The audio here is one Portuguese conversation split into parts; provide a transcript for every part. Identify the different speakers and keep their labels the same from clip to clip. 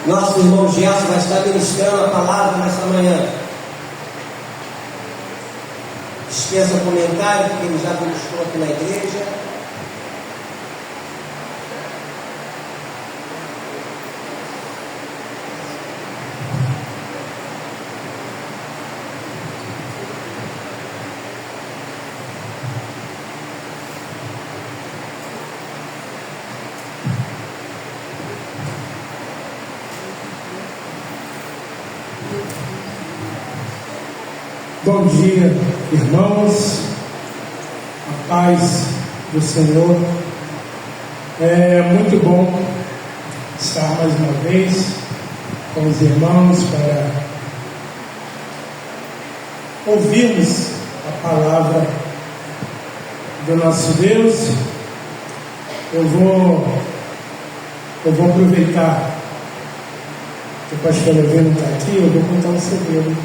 Speaker 1: Nosso irmão Gerson vai estar ministrando a palavra nesta manhã. Dispensa comentário, porque ele já ministrou aqui na igreja.
Speaker 2: Bom dia, irmãos, a paz do Senhor. É muito bom estar mais uma vez com os irmãos para ouvirmos a palavra do nosso Deus. Eu vou aproveitar que o pastor Levino está aqui, eu vou contar um segredo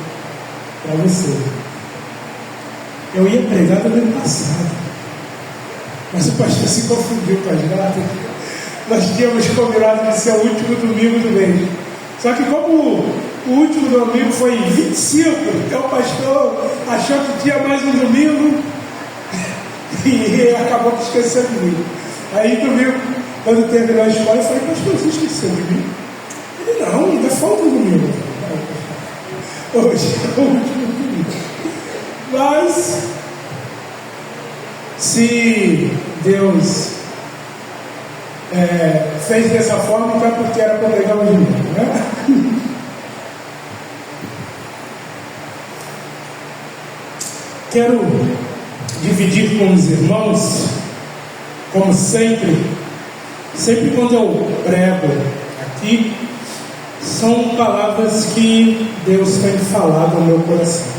Speaker 2: para você. Eu ia pregar no ano passado, mas o pastor se confundiu com as datas. Nós tínhamos combinado de ser o último domingo do mês, só que como o último domingo foi em 25, então o pastor achou que tinha mais um domingo e acabou que esqueceu de mim. Aí domingo, quando terminou a escola, eu falei: pastor, você esqueceu de mim? Ele: não, ainda falta um domingo. Hoje é o último domingo. Mas se Deus fez dessa forma, então é porque era para pegar o domingo, né? Quero dividir com os irmãos, como sempre quando eu prego aqui, são palavras que Deus tem falado no meu coração.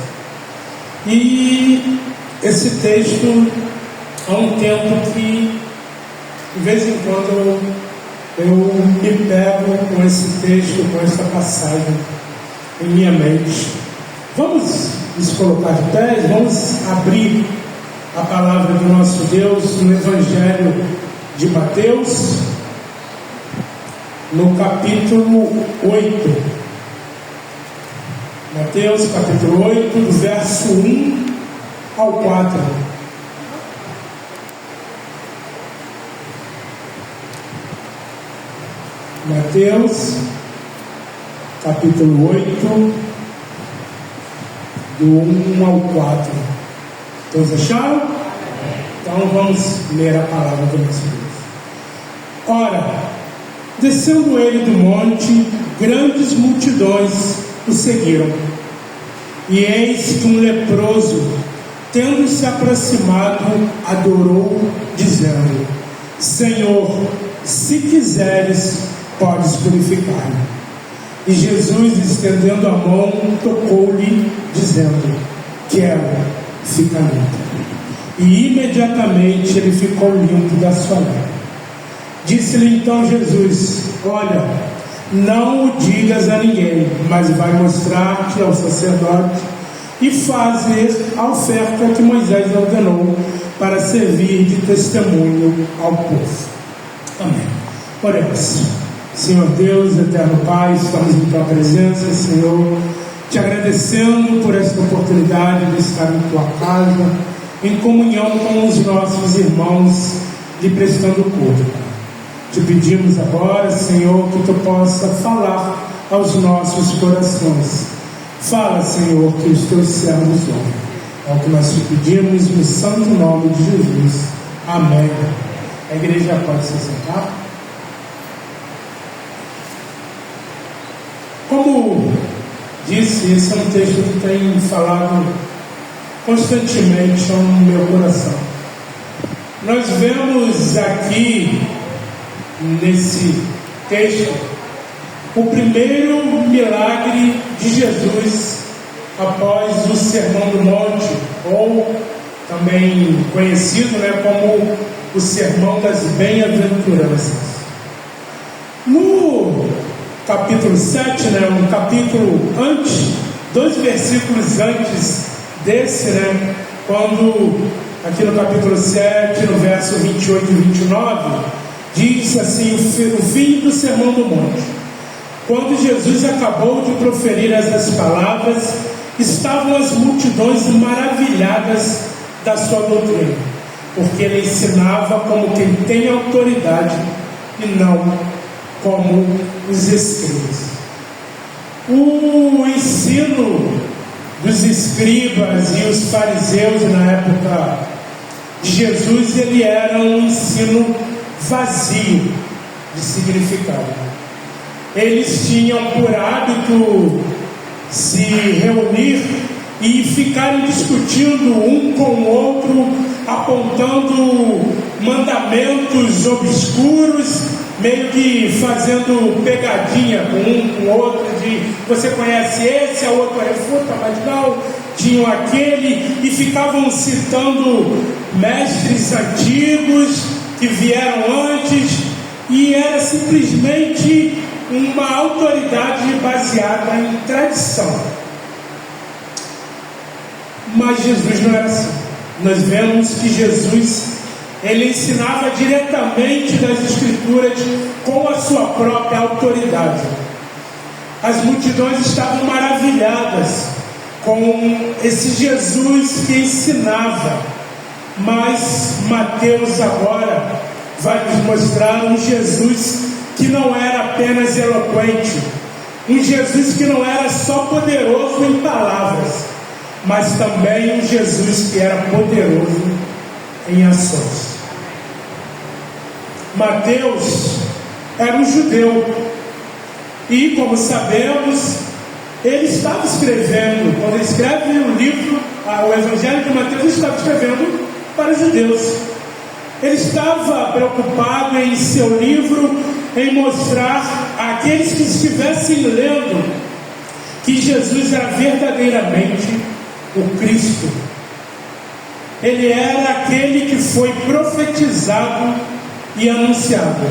Speaker 2: E esse texto, há um tempo que, de vez em quando, eu me pego com esse texto, com essa passagem em minha mente. Vamos nos colocar de pé, vamos abrir a palavra do nosso Deus no Evangelho de Mateus, no capítulo 8. Mateus capítulo 8, do verso 1 ao 4. Mateus capítulo 8, do 1 ao 4. Todos acharam? Então vamos ler a palavra do nosso Deus. Ora, descendo ele do monte, grandes multidões o seguiram. E eis que um leproso, tendo se aproximado, adorou, dizendo: Senhor, se quiseres, podes purificar-me. E Jesus, estendendo a mão, tocou-lhe, dizendo: quero, fica limpo. E imediatamente ele ficou limpo da sua lepra. Disse-lhe então Jesus: olha, não o digas a ninguém, mas vai mostrar-te ao sacerdote e fazer a oferta que Moisés ordenou para servir de testemunho ao povo. Amém. Oremos. Senhor Deus, eterno Pai, estamos em tua presença, Senhor, te agradecendo por esta oportunidade de estar em tua casa, em comunhão com os nossos irmãos, lhe prestando culto. Te pedimos agora, Senhor, que tu possa falar aos nossos corações. Fala, Senhor, que os teus servos ouvem. É o que nós te pedimos no santo nome de Jesus. Amém. A igreja pode se sentar. Como disse, esse é um texto que tem falado constantemente no meu coração. Nós vemos aqui nesse texto o primeiro milagre de Jesus após o Sermão do Monte, ou também conhecido, como o Sermão das Bem-aventuranças. No capítulo 7, um capítulo antes, 2 versículos antes desse, quando aqui no capítulo 7, no verso 28 e 29, diz assim: o fim do Sermão do Monte. Quando Jesus acabou de proferir essas palavras, estavam as multidões maravilhadas da sua doutrina, porque ele ensinava como quem tem autoridade e não como os escribas. O ensino dos escribas e os fariseus na época de Jesus, ele era um ensino vazio de significado. Eles tinham por hábito se reunir e ficarem discutindo um com o outro, apontando mandamentos obscuros, meio que fazendo pegadinha com um com o outro, de você conhece esse, a outro refuta, mas não, tinham aquele, e ficavam citando mestres antigos que vieram antes, e era simplesmente uma autoridade baseada em tradição. Mas Jesus não era assim. Nós vemos que Jesus, ele ensinava diretamente das Escrituras com a sua própria autoridade. As multidões estavam maravilhadas com esse Jesus que ensinava, mas Mateus agora vai nos mostrar um Jesus que não era apenas eloquente, um Jesus que não era só poderoso em palavras, mas também um Jesus que era poderoso em ações. Mateus era um judeu e, como sabemos, ele estava escrevendo, quando ele escreve o livro, o Evangelho de Mateus, ele estava escrevendo para os judeus. Ele estava preocupado em seu livro em mostrar àqueles que estivessem lendo que Jesus era verdadeiramente o Cristo. Ele era aquele que foi profetizado e anunciado.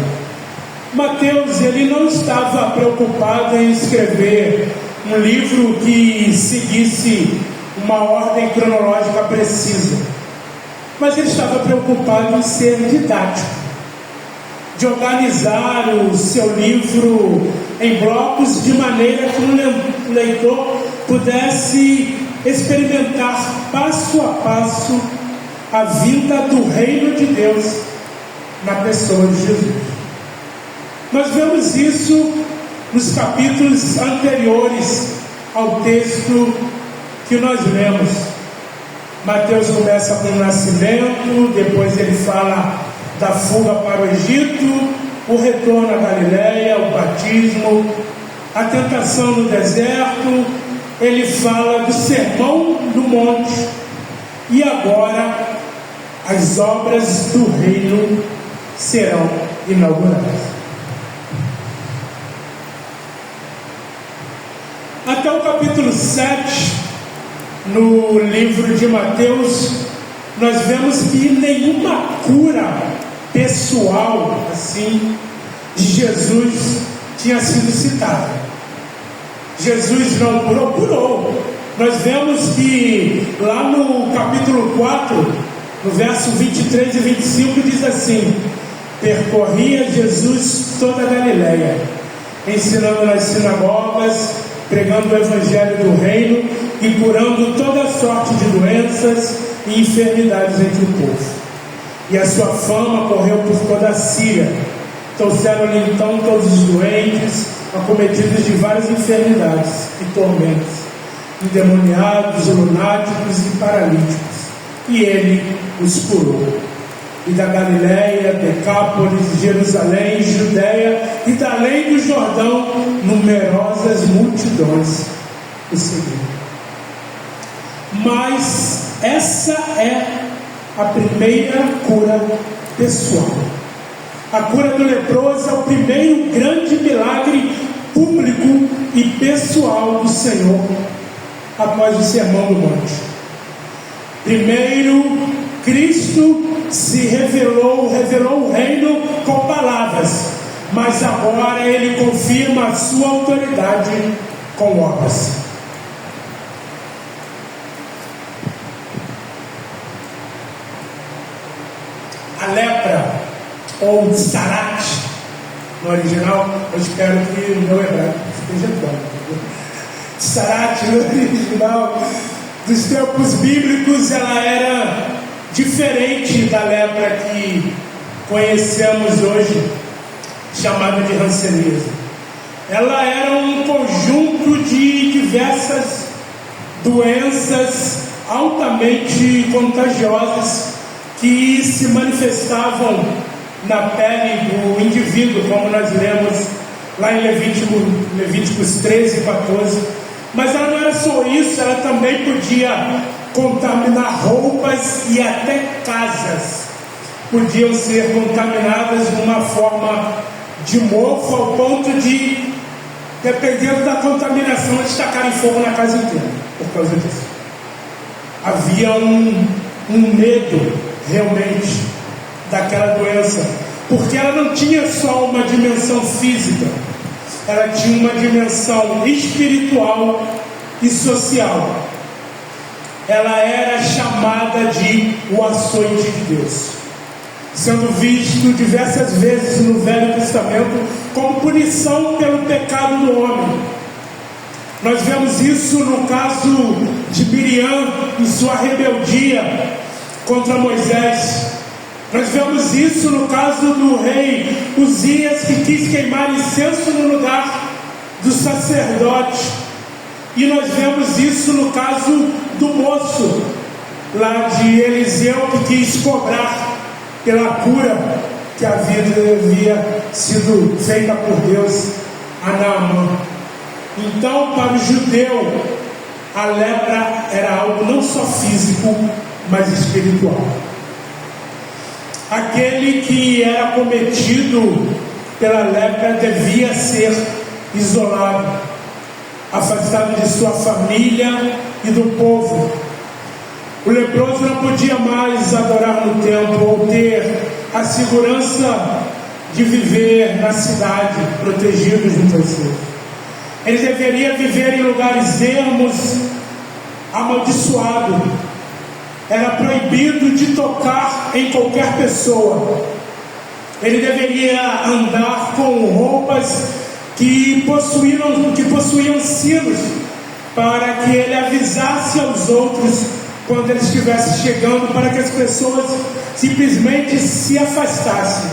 Speaker 2: Mateus, ele não estava preocupado em escrever um livro que seguisse uma ordem cronológica precisa, mas ele estava preocupado em ser didático, de organizar o seu livro em blocos de maneira que o leitor pudesse experimentar passo a passo a vinda do reino de Deus na pessoa de Jesus. Nós vemos isso nos capítulos anteriores ao texto que nós lemos. Mateus começa com o nascimento, depois ele fala da fuga para o Egito, o retorno à Galileia, o batismo, a tentação no deserto, ele fala do sermão do monte e agora as obras do reino serão inauguradas. Até o capítulo 7, no livro de Mateus, nós vemos que nenhuma cura pessoal, assim, de Jesus tinha sido citada. Jesus não curou. Nós vemos que lá no capítulo 4, no verso 23 e 25, diz assim: percorria Jesus toda a Galileia, ensinando nas sinagogas, pregando o evangelho do reino e curando toda sorte de doenças e enfermidades entre o povo. E a sua fama correu por toda a Síria. Trouxeram-lhe então todos os doentes, acometidos de várias enfermidades e tormentos, endemoniados, lunáticos e paralíticos, e ele os curou. E da Galileia, Decápolis, Jerusalém, Judéia e da além do Jordão, numerosas multidões o seguiram. Mas essa é a primeira cura pessoal. A cura do leproso é o primeiro grande milagre público e pessoal do Senhor após o Sermão do Monte. Primeiro, Cristo se revelou o reino com palavras, mas agora ele confirma a sua autoridade com obras. A lepra, ou sarat, no original, eu espero que o meu hebraico esteja bom. Sarat, no original dos tempos bíblicos, ela era diferente da lepra que conhecemos hoje, chamada de hanseníase. Ela era um conjunto de diversas doenças altamente contagiosas que se manifestavam na pele do indivíduo, como nós lemos lá em Levíticos 13 e 14. Mas ela não era só isso, ela também podia contaminar roupas e até casas. Podiam ser contaminadas de uma forma de mofo, ao ponto de, dependendo da contaminação, eles tacarem fogo na casa inteira, por causa disso. Havia um medo, realmente, daquela doença, porque ela não tinha só uma dimensão física, ela tinha uma dimensão espiritual e social. Ela era chamada de o açoite de Deus, sendo visto diversas vezes no Velho Testamento como punição pelo pecado do homem. Nós vemos isso no caso de Miriam e sua rebeldia contra Moisés. Nós vemos isso no caso do rei Uzias, que quis queimar incenso no lugar do sacerdote. E nós vemos isso no caso do moço lá de Eliseu, que quis cobrar pela cura que havia sido feita por Deus a Naamã. Então, para o judeu, a lepra era algo não só físico, mas espiritual. Aquele que era cometido pela lepra devia ser isolado, afastado de sua família e do povo. O leproso não podia mais adorar no templo ou ter a segurança de viver na cidade, protegido junto aos seus. Ele deveria viver em lugares ermos, amaldiçoado. Era proibido de tocar em qualquer pessoa. Ele deveria andar com roupas que possuíam sinos, para que ele avisasse aos outros quando ele estivesse chegando, para que as pessoas simplesmente se afastassem.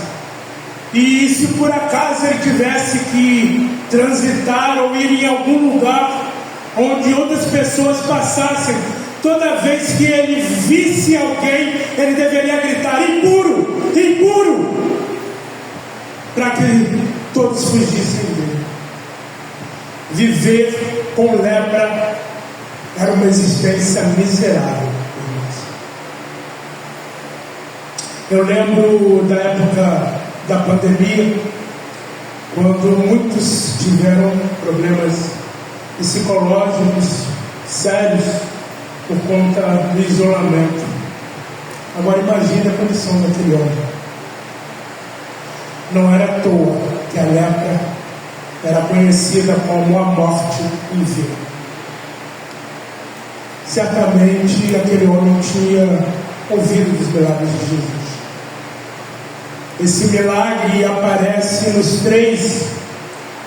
Speaker 2: E se por acaso ele tivesse que transitar ou ir em algum lugar onde outras pessoas passassem, toda vez que ele visse alguém, ele deveria gritar: impuro, impuro, para que todos fugissem dele. Viver com lepra era uma existência miserável. Eu lembro da época da pandemia, quando muitos tiveram problemas psicológicos sérios por conta do isolamento. Agora imagine a condição daquele homem. Não era à toa que a lepra era conhecida como a morte em vida. Certamente aquele homem tinha ouvido dos milagres de Jesus. Esse milagre aparece nos 3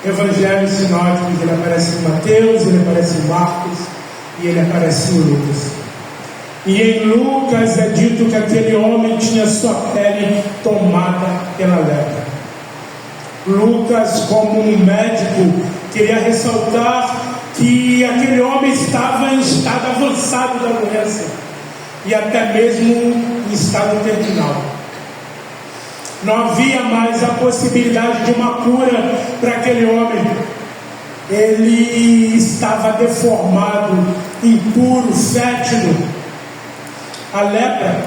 Speaker 2: evangelhos sinóticos. Ele aparece em Mateus, ele aparece em Marcos e ele aparece em Lucas. E em Lucas é dito que aquele homem tinha sua pele tomada pela lepra. Lucas, como um médico, queria ressaltar que aquele homem estava em estado avançado da doença e até mesmo em estado terminal. Não havia mais a possibilidade de uma cura para aquele homem. Ele estava deformado, impuro, fétido. A lepra,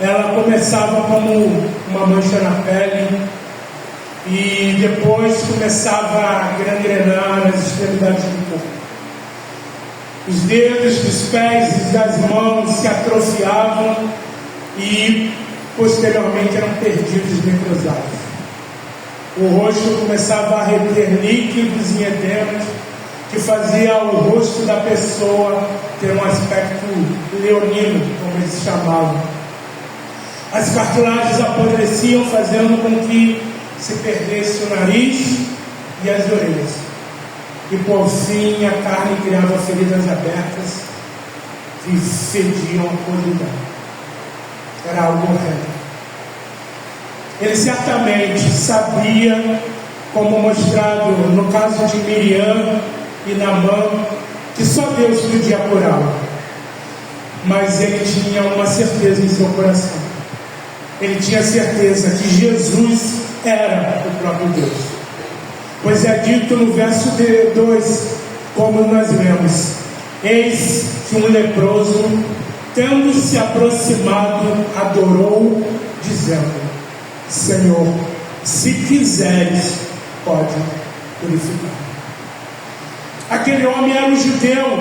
Speaker 2: ela começava como uma mancha na pele e depois começava a gangrenar as extremidades do corpo. Os dedos dos pés e das mãos se atrofiavam e posteriormente eram perdidos, necrosados. O rosto começava a reter líquidos e edemas que fazia o rosto da pessoa ter um aspecto leonino, como eles chamavam. As cartilagens apodreciam, fazendo com que se perdesse o nariz e as orelhas. E por fim a carne criava feridas abertas que fediam a podridão. Era algo horrendo. Ele certamente sabia, como mostrado no caso de Miriam e Naamã, que só Deus podia curá-lo. Mas ele tinha uma certeza em seu coração. Ele tinha certeza que Jesus era o próprio Deus. Pois é dito no verso 2, como nós lemos: eis que um leproso, tendo se aproximado, adorou, dizendo: Senhor, se quiseres, pode purificar. Aquele homem era um judeu,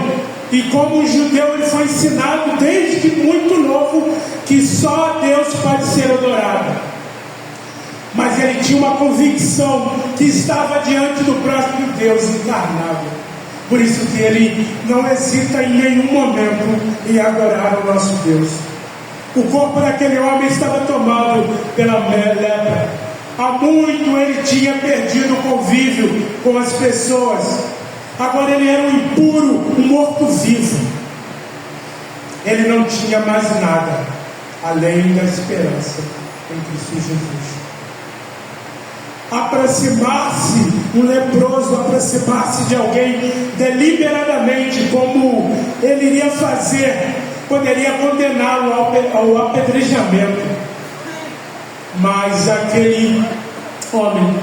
Speaker 2: e como judeu ele foi ensinado desde muito novo que só Deus pode ser adorado. Mas ele tinha uma convicção que estava diante do próprio Deus encarnado. Por isso que ele não hesita em nenhum momento em adorar o nosso Deus. O corpo daquele homem estava tomado pela lepra. Há muito ele tinha perdido o convívio com as pessoas. Agora ele era um impuro, um morto-vivo. Ele não tinha mais nada além da esperança em Cristo Jesus. Aproximar-se, um leproso aproximar-se de alguém deliberadamente, como ele iria fazer, poderia condená-lo ao apedrejamento. Mas aquele homem,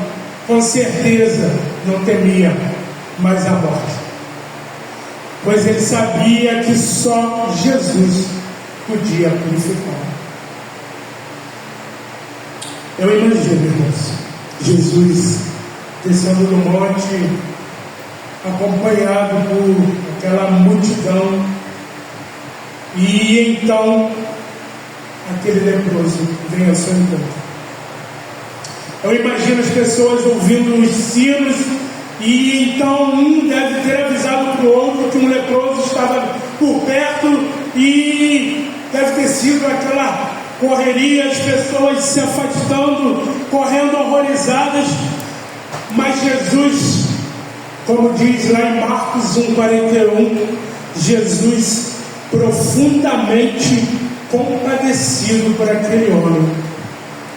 Speaker 2: com certeza, não temia mais a morte, pois ele sabia que só Jesus podia purificar. Eu imagino, irmãos, Jesus descendo do monte, acompanhado por aquela multidão, e então aquele leproso vem ao seu encontro. Eu imagino as pessoas ouvindo os sinos, e então um deve ter avisado para o outro que um leproso estava por perto, e deve ter sido aquela correria, as pessoas se afastando, correndo horrorizadas. Mas Jesus, como diz lá em Marcos 1,41, Jesus profundamente compadecido por aquele homem,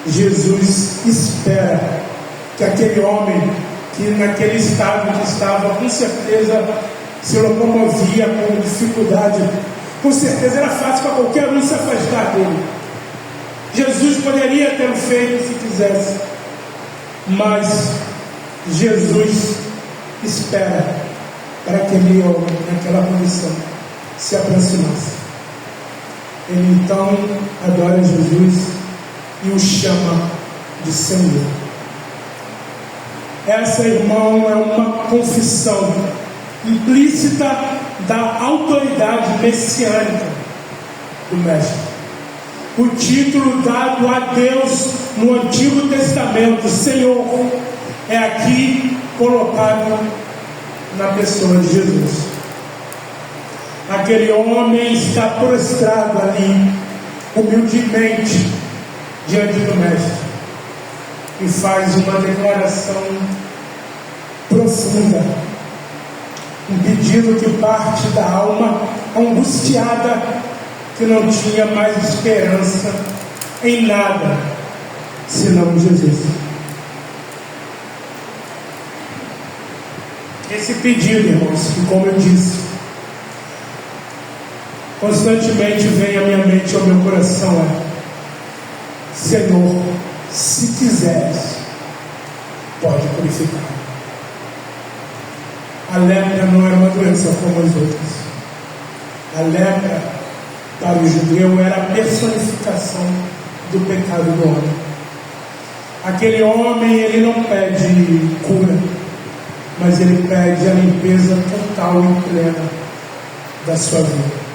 Speaker 2: Jesus espera que aquele homem, que naquele estado que estava, com certeza se locomovia com dificuldade, com certeza era fácil para qualquer um se afastar dele. Jesus poderia ter feito se quisesse, mas Jesus espera para que ele, naquela condição, se aproximasse. Ele então adora Jesus e o chama de Senhor. Essa, irmão, é uma confissão implícita da autoridade messiânica do Mestre. O título dado a Deus no Antigo Testamento, Senhor, é aqui colocado na pessoa de Jesus. Aquele homem está prostrado ali, humildemente, diante do Mestre, e faz uma declaração profunda, um pedido que parte da alma angustiada, que não tinha mais esperança em nada senão Jesus. Esse pedido, irmãos, que, como eu disse, constantemente vem à minha mente, ao meu coração, é: Senhor, se quiseres, pode purificar. A lepra não era uma doença como as outras. A lepra, para o judeu, era a personificação do pecado do homem. Aquele homem, ele não pede cura, mas ele pede a limpeza total e plena da sua vida.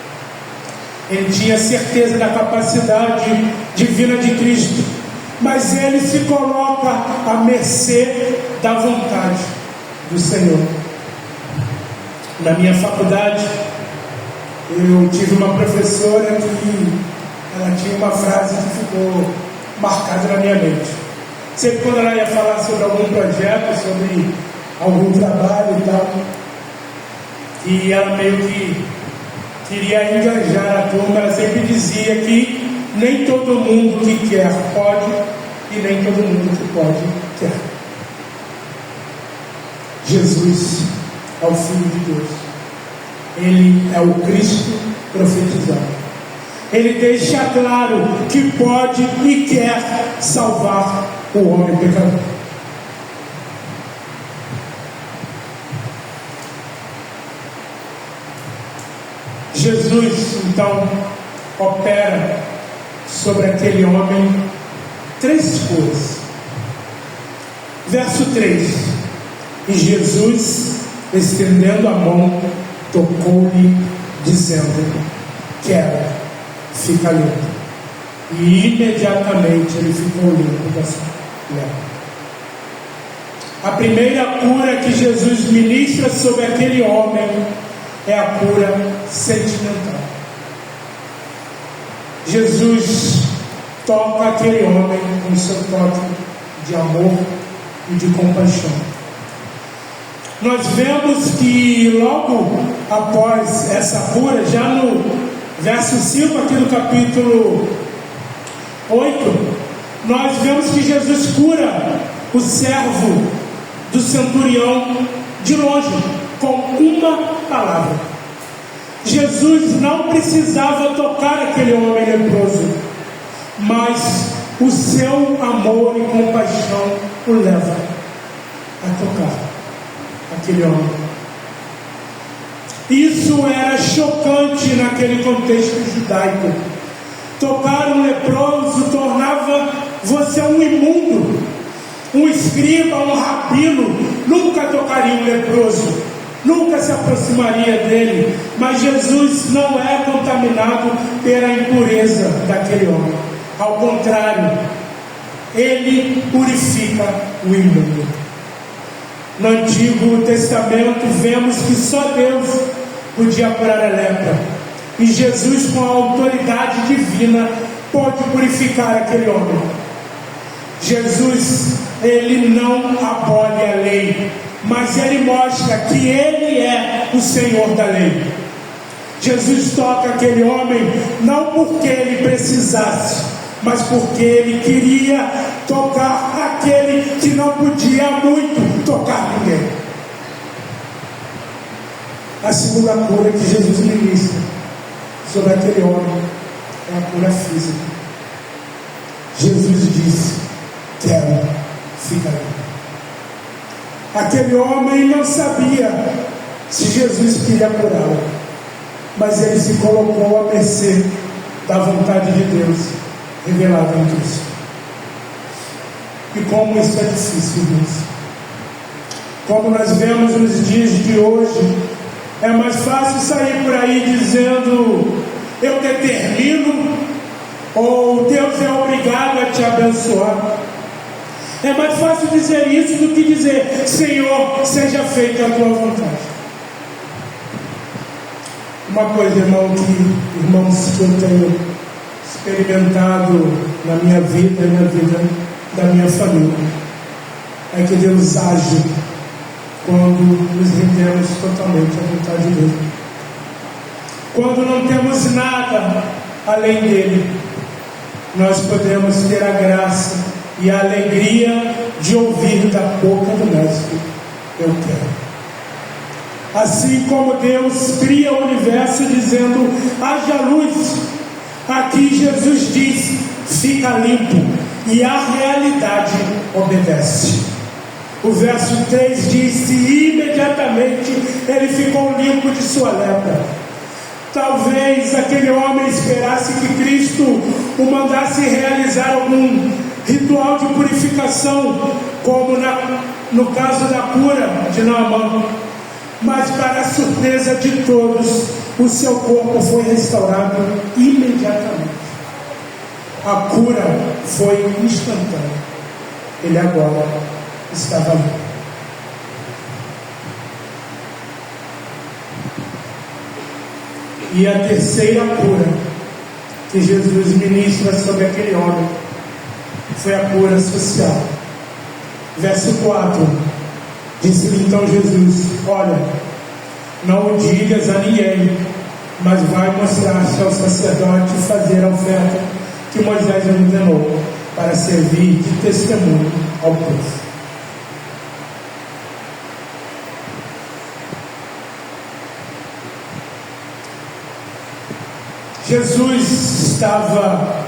Speaker 2: Ele tinha certeza da capacidade divina de Cristo, mas ele se coloca à mercê da vontade do Senhor. Na minha faculdade, eu tive uma professora que ela tinha uma frase que ficou marcada na minha mente. Sempre quando ela ia falar sobre algum projeto, sobre algum trabalho e tal, e ela meio que queria engajar a turma, ela sempre dizia que nem todo mundo que quer pode, e nem todo mundo que pode quer. Jesus é o Filho de Deus. Ele é o Cristo profetizado. Ele deixa claro que pode e quer salvar o homem pecador. Jesus, então, opera sobre aquele homem 3 coisas. Verso 3: E Jesus, estendendo a mão, tocou-lhe, dizendo: quero, fica limpo. E imediatamente ele ficou limpo da sua lepra. A primeira cura que Jesus ministra sobre aquele homem é a cura sentimental. Jesus toca aquele homem com seu toque de amor e de compaixão. Nós vemos que logo após essa cura, já no verso 5 aqui do capítulo 8, nós vemos que Jesus cura o servo do centurião de longe, com uma palavra. Jesus não precisava tocar aquele homem leproso, mas o seu amor e compaixão o leva a tocar aquele homem. Isso era chocante naquele contexto judaico. Tocar um leproso tornava você um imundo. Um escriba, um rabino nunca tocaria um leproso, nunca se aproximaria dele. Mas Jesus não é contaminado pela impureza daquele homem. Ao contrário, ele purifica o imundo. No Antigo Testamento vemos que só Deus podia curar a lepra, e Jesus, com a autoridade divina, pode purificar aquele homem. Jesus, ele não abole a lei, mas ele mostra que ele é o Senhor da lei. Jesus toca aquele homem não porque ele precisasse, mas porque ele queria tocar aquele que não podia muito tocar ninguém. A segunda cura que Jesus ministra sobre aquele homem é a cura física. Jesus disse: quero, fica limpo. Aquele homem não sabia se Jesus queria curá-lo, mas ele se colocou à mercê da vontade de Deus revelada em Cristo. E como isso é difícil, irmãos. Como nós vemos nos dias de hoje, é mais fácil sair por aí dizendo: eu determino, ou Deus é obrigado a te abençoar. É mais fácil dizer isso do que dizer: Senhor, seja feita a tua vontade. Uma coisa, irmãos, que eu tenho experimentado na minha vida e na vida da minha família, é que Deus age quando nos rendemos totalmente à vontade dele. Quando não temos nada além dele, nós podemos ter a graça e a alegria de ouvir da boca do Mestre: eu quero. Assim como Deus cria o universo dizendo: haja luz, aqui Jesus diz: fica limpo, e a realidade obedece. O verso 3 diz: e imediatamente ele ficou limpo de sua lepra. Talvez aquele homem esperasse que Cristo o mandasse realizar algum ritual de purificação, como no caso da cura de Naamã. Mas, para a surpresa de todos, o seu corpo foi restaurado imediatamente. A cura foi instantânea. Ele agora estava limpo. E a terceira cura que Jesus ministra sobre aquele homem foi a cura social. Verso 4, disse-lhe então Jesus: olha, não o digas a ninguém, mas vai mostrar-se ao sacerdote e fazer a oferta que Moisés ordenou, para servir de testemunho ao povo. Jesus estava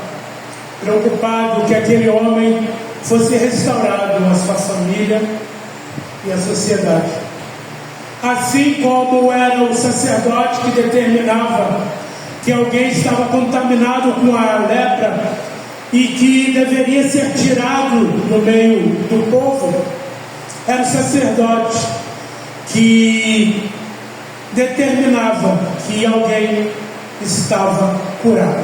Speaker 2: preocupado que aquele homem fosse restaurado, a sua família e a sociedade. Assim como era o sacerdote que determinava que alguém estava contaminado com a lepra e que deveria ser tirado no meio do povo, era o sacerdote que determinava que alguém estava curado.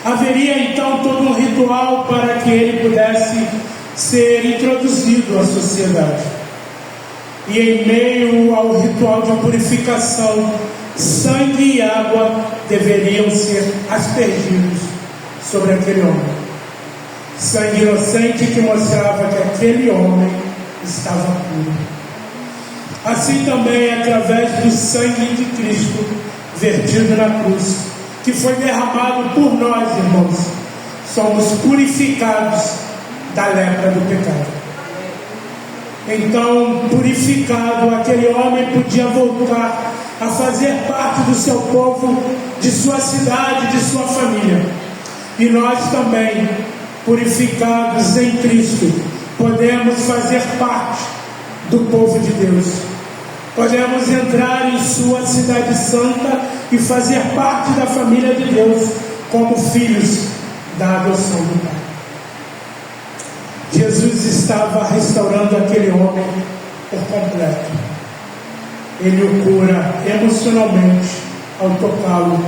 Speaker 2: Haveria então todo um ritual para que ele pudesse ser introduzido à sociedade. E em meio ao ritual de purificação, sangue e água deveriam ser aspergidos sobre aquele homem. Sangue inocente que mostrava que aquele homem estava puro. Assim também, através do sangue de Cristo vertido na cruz, que foi derramado por nós, irmãos, somos purificados da lepra do pecado. Então, purificado, aquele homem podia voltar a fazer parte do seu povo, de sua cidade, de sua família. E nós também, purificados em Cristo, podemos fazer parte do povo de Deus. Podemos entrar em sua cidade santa e fazer parte da família de Deus como filhos da adoção do Pai. Jesus estava restaurando aquele homem por completo. Ele o cura emocionalmente ao tocá-lo.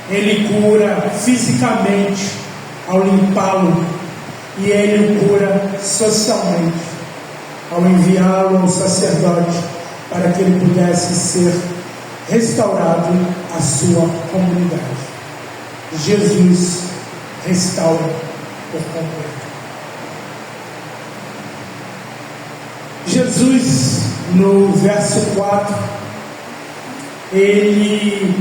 Speaker 2: Ele cura fisicamente ao limpá-lo. E ele o cura socialmente ao enviá-lo ao sacerdote para que ele pudesse ser restaurado à sua comunidade. Jesus restaura por completo. Jesus, no verso 4, ele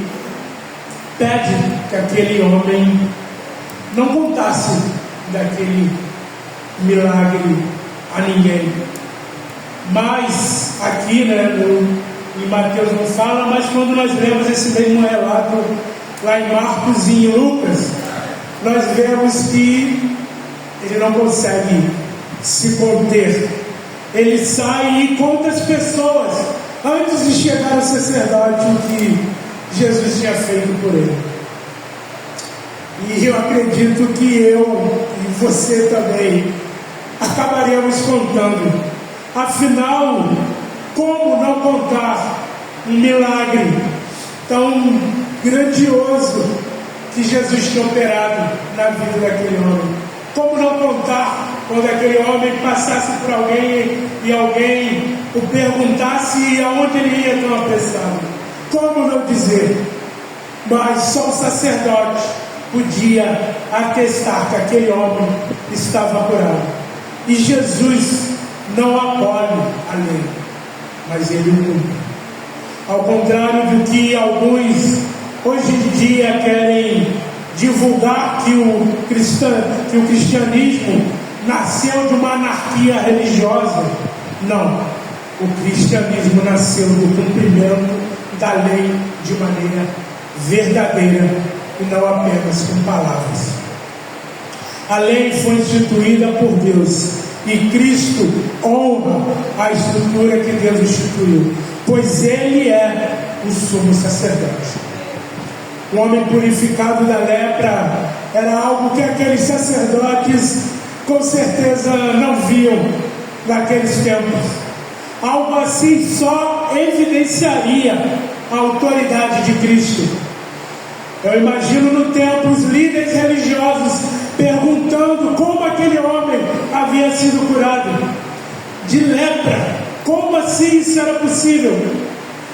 Speaker 2: pede que aquele homem não contasse daquele milagre a ninguém. Mas aqui, em Mateus não fala, mas quando nós lemos esse mesmo relato lá em Marcos e em Lucas, nós vemos que ele não consegue se conter. Ele sai e conta às pessoas, antes de chegar ao sacerdote, o que Jesus tinha feito por ele. E eu acredito que eu e você também acabaremos contando. Afinal, como não contar um milagre tão grandioso que Jesus tinha operado na vida daquele homem? Como não contar quando aquele homem passasse por alguém e alguém o perguntasse aonde ele ia tão apressado? Como não dizer? Mas só o sacerdote podia atestar que aquele homem estava curado. E Jesus não abole a lei, mas ele o cumpre. Ao contrário do que alguns hoje em dia querem divulgar, que o cristianismo nasceu de uma anarquia religiosa. Não, o cristianismo nasceu do cumprimento da lei de maneira verdadeira e não apenas com palavras. A lei foi instituída por Deus e Cristo honra a estrutura que Deus instituiu, pois Ele é o sumo sacerdote. O homem purificado da lepra era algo que aqueles sacerdotes com certeza não viam naqueles tempos. Algo assim só evidenciaria a autoridade de Cristo. Eu imagino no tempo os líderes religiosos perguntando como aquele homem havia sido curado de lepra. Como assim isso era possível?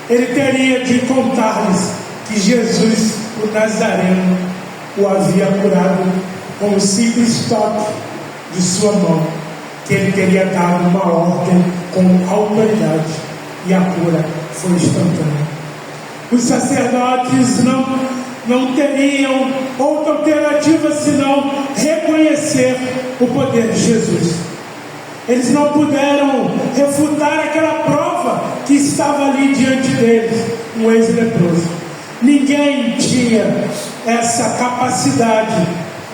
Speaker 2: Ele teria de contar-lhes que Jesus, o Nazareno, o havia curado com um simples toque de sua mão, que ele teria dado uma ordem com autoridade, e a cura foi instantânea. Os sacerdotes não teriam outra alternativa senão reconhecer o poder de Jesus. Eles não puderam refutar aquela prova que estava ali diante deles, um ex-leproso. Ninguém tinha essa capacidade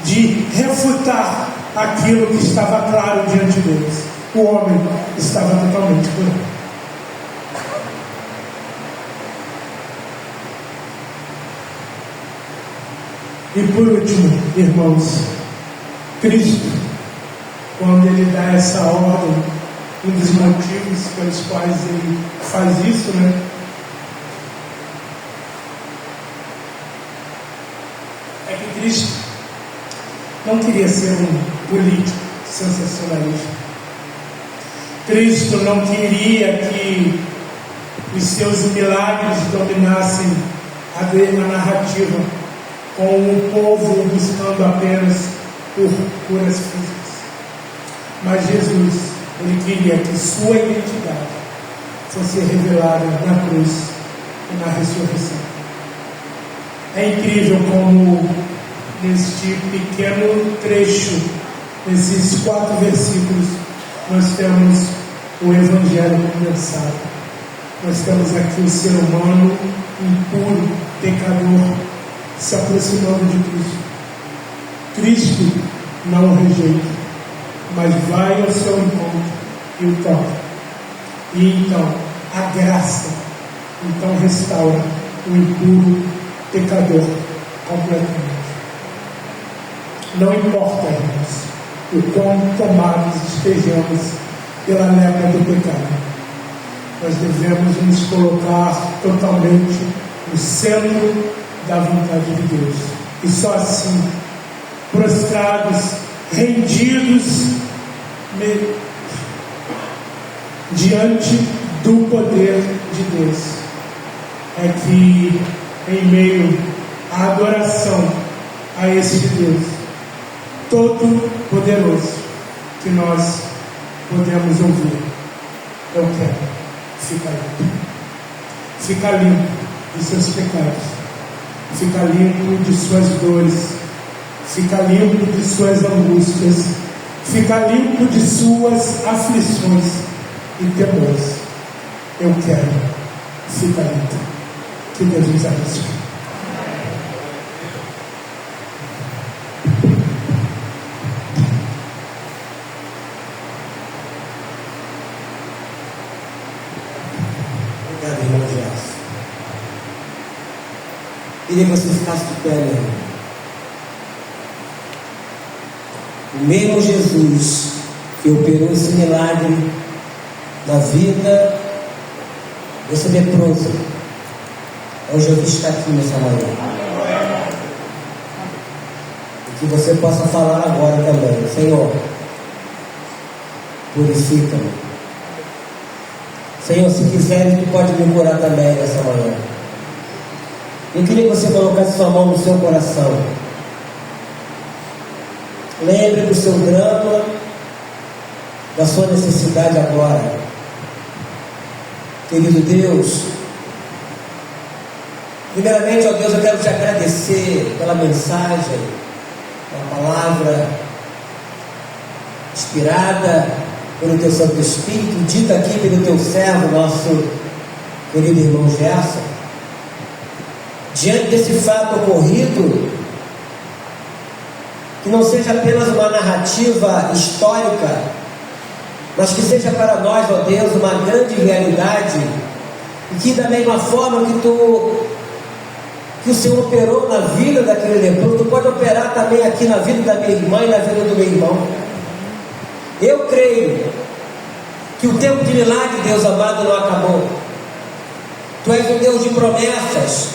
Speaker 2: de refutar aquilo que estava claro diante deles. O homem estava totalmente curado. E por último, irmãos, Cristo, quando ele dá essa ordem, um dos motivos pelos quais ele faz isso, é que Cristo não queria ser um político sensacionalista. Cristo não queria que os seus milagres dominassem a narrativa, com o povo buscando apenas por curas físicas. Mas Jesus, ele queria que sua identidade fosse revelada na cruz e na ressurreição. É incrível como neste pequeno trecho, nesses 4 versículos, nós temos o Evangelho condensado. Nós temos aqui o ser humano impuro, pecador, se aproximando de Cristo. Cristo não o rejeita, mas vai ao seu encontro e o toca. E então a graça então restaura o impuro pecador completamente. Não importa, irmãos, o quão tomados estejamos pela lepra do pecado, nós devemos nos colocar totalmente no centro da vontade de Deus, e só assim, prostrados, rendidos diante do poder de Deus, é que em meio à adoração a esse Deus todo poderoso, que nós podemos ouvir: eu quero ficar limpo de seus pecados, fica limpo de suas dores, fica limpo de suas angústias, fica limpo de suas aflições e temores. Eu quero ficar limpo. Que Deus nos abençoe.
Speaker 1: Obrigado, irmão Gerson. Queria que você ficasse de pé, meu irmão. O mesmo Jesus que operou esse milagre na vida desse leproso, é o Jesus que está aqui nessa manhã. E que você possa falar agora também: Senhor, purifica-me. Senhor, se quiseres, tu pode me curar também nessa manhã. Eu queria que você colocasse sua mão no seu coração. Lembre do seu drama, da sua necessidade agora. Querido Deus, primeiramente, ó Deus, eu quero te agradecer pela mensagem, pela palavra inspirada pelo teu Santo Espírito, dita aqui pelo teu servo, nosso querido irmão Gerson. Diante desse fato ocorrido, que não seja apenas uma narrativa histórica, mas que seja para nós, ó Deus, uma grande realidade, e que da mesma forma que o Senhor operou na vida daquele leproso, tu pode operar também aqui na vida da minha irmã e na vida do meu irmão. Eu creio que o tempo de milagre, Deus amado, não acabou. Tu és um Deus de promessas.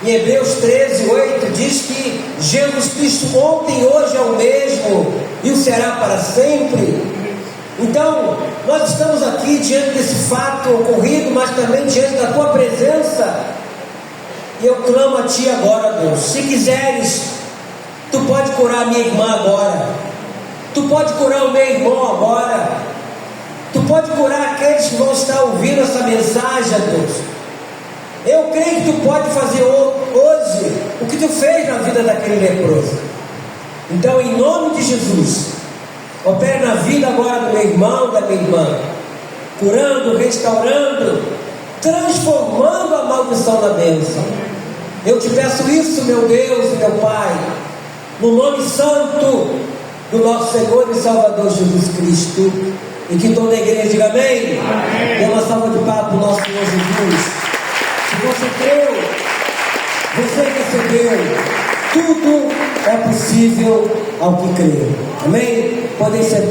Speaker 1: Em Hebreus 13:8 diz que Jesus Cristo ontem e hoje é o mesmo e o será para sempre. Então, nós estamos aqui diante desse fato ocorrido, mas também diante da tua presença. E eu clamo a ti agora, Deus, se quiseres, Tu pode curar a minha irmã agora. Tu pode curar o meu irmão agora. Tu pode curar aqueles que vão estar ouvindo essa mensagem, Deus. Eu creio que Tu pode fazer hoje o que Tu fez na vida daquele leproso. Então, em nome de Jesus, opere na vida agora do meu irmão, da minha irmã, curando, restaurando, transformando a maldição na bênção. Eu Te peço isso, meu Deus e meu Pai, no nome santo do nosso Senhor e Salvador Jesus Cristo. E que toda a igreja diga amém. Dê uma salva de palmas para o nosso Senhor Jesus. Se você creu, você recebeu. Tudo é possível ao que crê. Amém? Podem sentar.